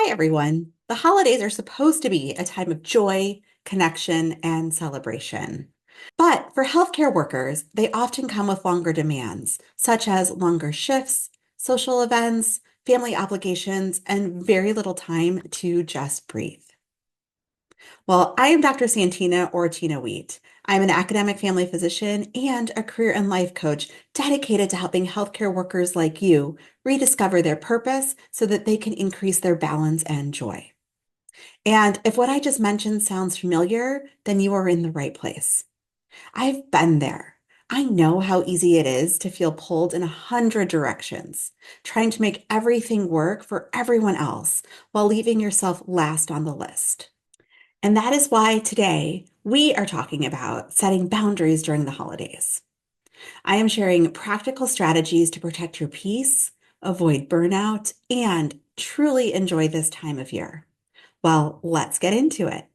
Hi, everyone. The holidays are supposed to be a time of joy, connection, and celebration. But for healthcare workers, they often come with longer demands, such as longer shifts, social events, family obligations, and very little time to just breathe. Well, I am Dr. Santina or Tina Wheat. I'm an academic family physician and a career and life coach dedicated to helping healthcare workers like you rediscover their purpose so that they can increase their balance and joy. And if what I just mentioned sounds familiar, then you are in the right place. I've been there. I know how easy it is to feel pulled in 100 directions, trying to make everything work for everyone else while leaving yourself last on the list. And that is why today we are talking about setting boundaries during the holidays. I am sharing practical strategies to protect your peace, avoid burnout, and truly enjoy this time of year. Well, let's get into it.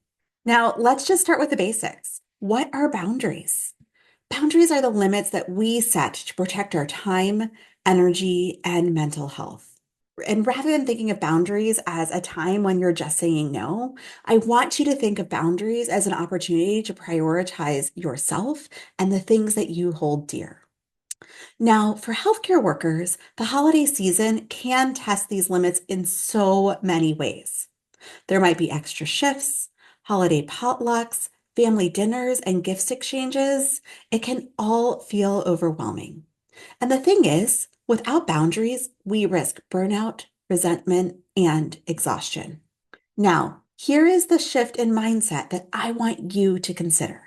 Now, let's just start with the basics. What are boundaries? Boundaries are the limits that we set to protect our time, energy, and mental health. And rather than thinking of boundaries as a time when you're just saying no, I want you to think of boundaries as an opportunity to prioritize yourself and the things that you hold dear. Now, for healthcare workers, the holiday season can test these limits in so many ways. There might be extra shifts, holiday potlucks, family dinners, and gifts exchanges. It can all feel overwhelming. And the thing is, without boundaries, we risk burnout, resentment, and exhaustion. Now, here is the shift in mindset that I want you to consider.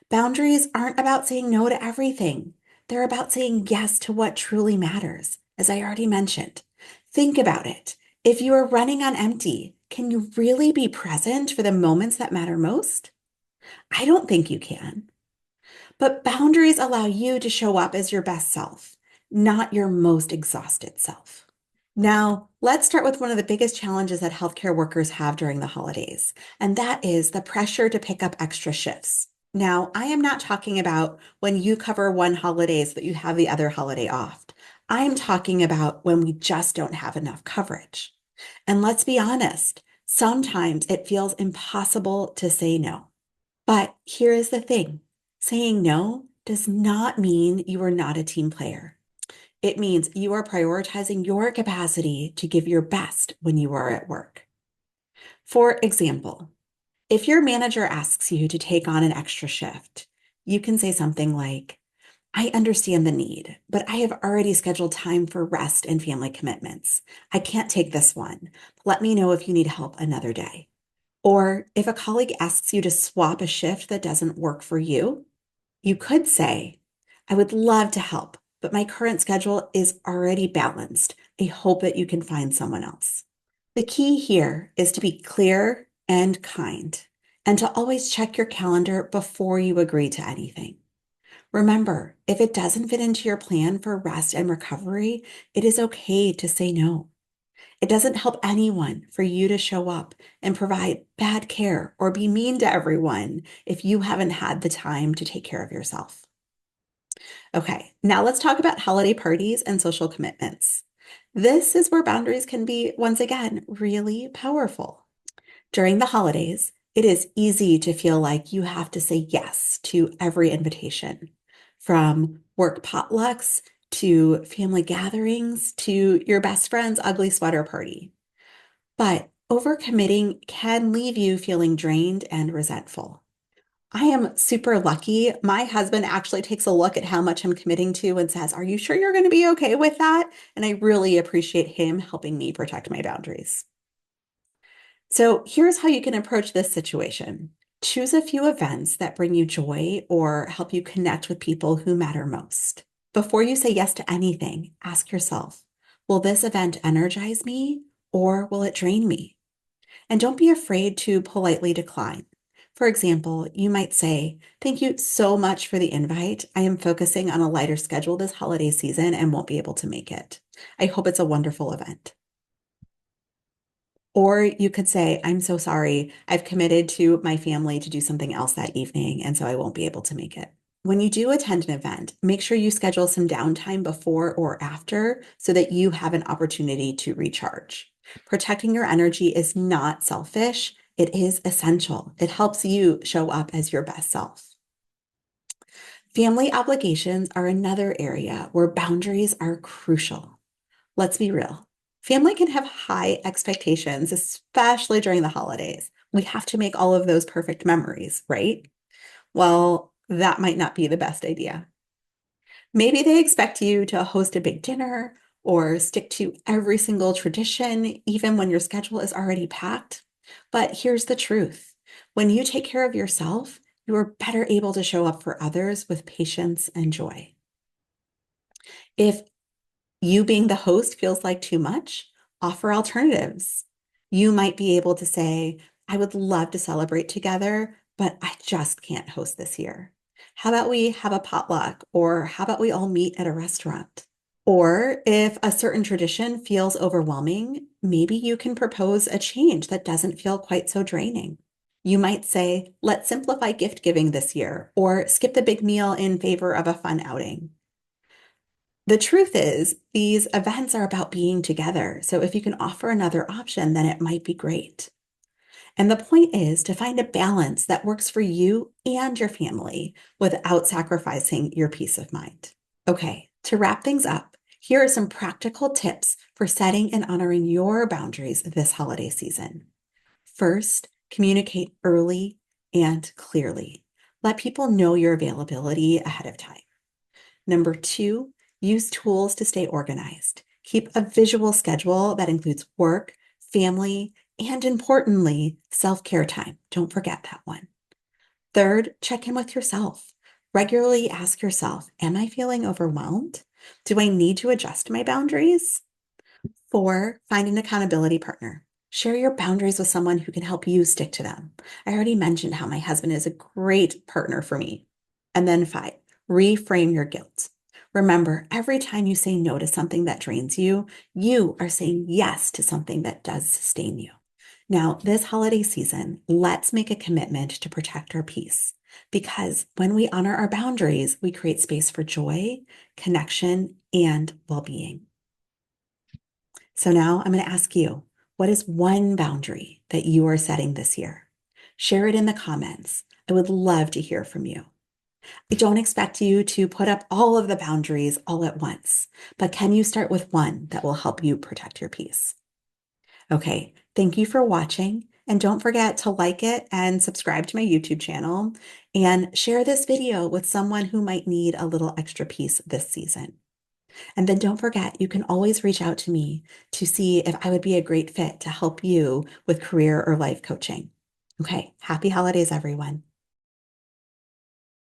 Boundaries aren't about saying no to everything. They're about saying yes to what truly matters, as I already mentioned. Think about it. If you are running on empty, can you really be present for the moments that matter most? I don't think you can. But boundaries allow you to show up as your best self, not your most exhausted self. Now, let's start with one of the biggest challenges that healthcare workers have during the holidays, and that is the pressure to pick up extra shifts. Now, I am not talking about when you cover one holiday so that you have the other holiday off. I'm talking about when we just don't have enough coverage. And let's be honest, sometimes it feels impossible to say no. But here is the thing. Saying no does not mean you are not a team player. It means you are prioritizing your capacity to give your best when you are at work. For example, if your manager asks you to take on an extra shift, you can say something like, I understand the need, but I have already scheduled time for rest and family commitments. I can't take this one. Let me know if you need help another day. Or if a colleague asks you to swap a shift that doesn't work for you, you could say, I would love to help, but my current schedule is already balanced. I hope that you can find someone else. The key here is to be clear and kind, and to always check your calendar before you agree to anything. Remember, if it doesn't fit into your plan for rest and recovery, it is okay to say no. It doesn't help anyone for you to show up and provide bad care or be mean to everyone if you haven't had the time to take care of yourself. Okay, now let's talk about holiday parties and social commitments. This is where boundaries can be, once again, really powerful. During the holidays, it is easy to feel like you have to say yes to every invitation, from work potlucks to family gatherings to your best friend's ugly sweater party. But overcommitting can leave you feeling drained and resentful. I am super lucky. My husband actually takes a look at how much I'm committing to and says, Are you sure you're going to be okay with that? And I really appreciate him helping me protect my boundaries. So here's how you can approach this situation. Choose a few events that bring you joy or help you connect with people who matter most. Before you say yes to anything, ask yourself, will this event energize me or will it drain me? And don't be afraid to politely decline. For example, you might say, Thank you so much for the invite. I am focusing on a lighter schedule this holiday season and won't be able to make it. I hope it's a wonderful event. Or you could say, I'm so sorry. I've committed to my family to do something else that evening, and so I won't be able to make it. When you do attend an event, make sure you schedule some downtime before or after so that you have an opportunity to recharge. Protecting your energy is not selfish. It is essential. It helps you show up as your best self. Family obligations are another area where boundaries are crucial. Let's be real. Family can have high expectations, especially during the holidays. We have to make all of those perfect memories, right? Well, that might not be the best idea. Maybe they expect you to host a big dinner or stick to every single tradition, even when your schedule is already packed. But here's the truth. When you take care of yourself, you are better able to show up for others with patience and joy. If you being the host feels like too much, offer alternatives. You might be able to say, I would love to celebrate together, but I just can't host this year. How about we have a potluck? Or how about we all meet at a restaurant? Or if a certain tradition feels overwhelming, maybe you can propose a change that doesn't feel quite so draining. You might say, let's simplify gift giving this year, or skip the big meal in favor of a fun outing. The truth is, these events are about being together. So if you can offer another option, then it might be great. And the point is to find a balance that works for you and your family without sacrificing your peace of mind. Okay, to wrap things up, here are some practical tips for setting and honoring your boundaries this holiday season. First, communicate early and clearly. Let people know your availability ahead of time. Number two, use tools to stay organized. Keep a visual schedule that includes work, family, and importantly, self-care time. Don't forget that one. Third, check in with yourself. Regularly ask yourself, am I feeling overwhelmed? Do I need to adjust my boundaries? Four, find an accountability partner. Share your boundaries with someone who can help you stick to them. I already mentioned how my husband is a great partner for me. And then five, reframe your guilt. Remember, every time you say no to something that drains you, you are saying yes to something that does sustain you. Now, this holiday season, let's make a commitment to protect our peace because when we honor our boundaries, we create space for joy, connection, and well-being. So now I'm going to ask you, what is one boundary that you are setting this year? Share it in the comments. I would love to hear from you. I don't expect you to put up all of the boundaries all at once, but can you start with one that will help you protect your peace? Okay, thank you for watching. And don't forget to like it and subscribe to my YouTube channel and share this video with someone who might need a little extra peace this season. And then don't forget, you can always reach out to me to see if I would be a great fit to help you with career or life coaching. Okay, happy holidays, everyone.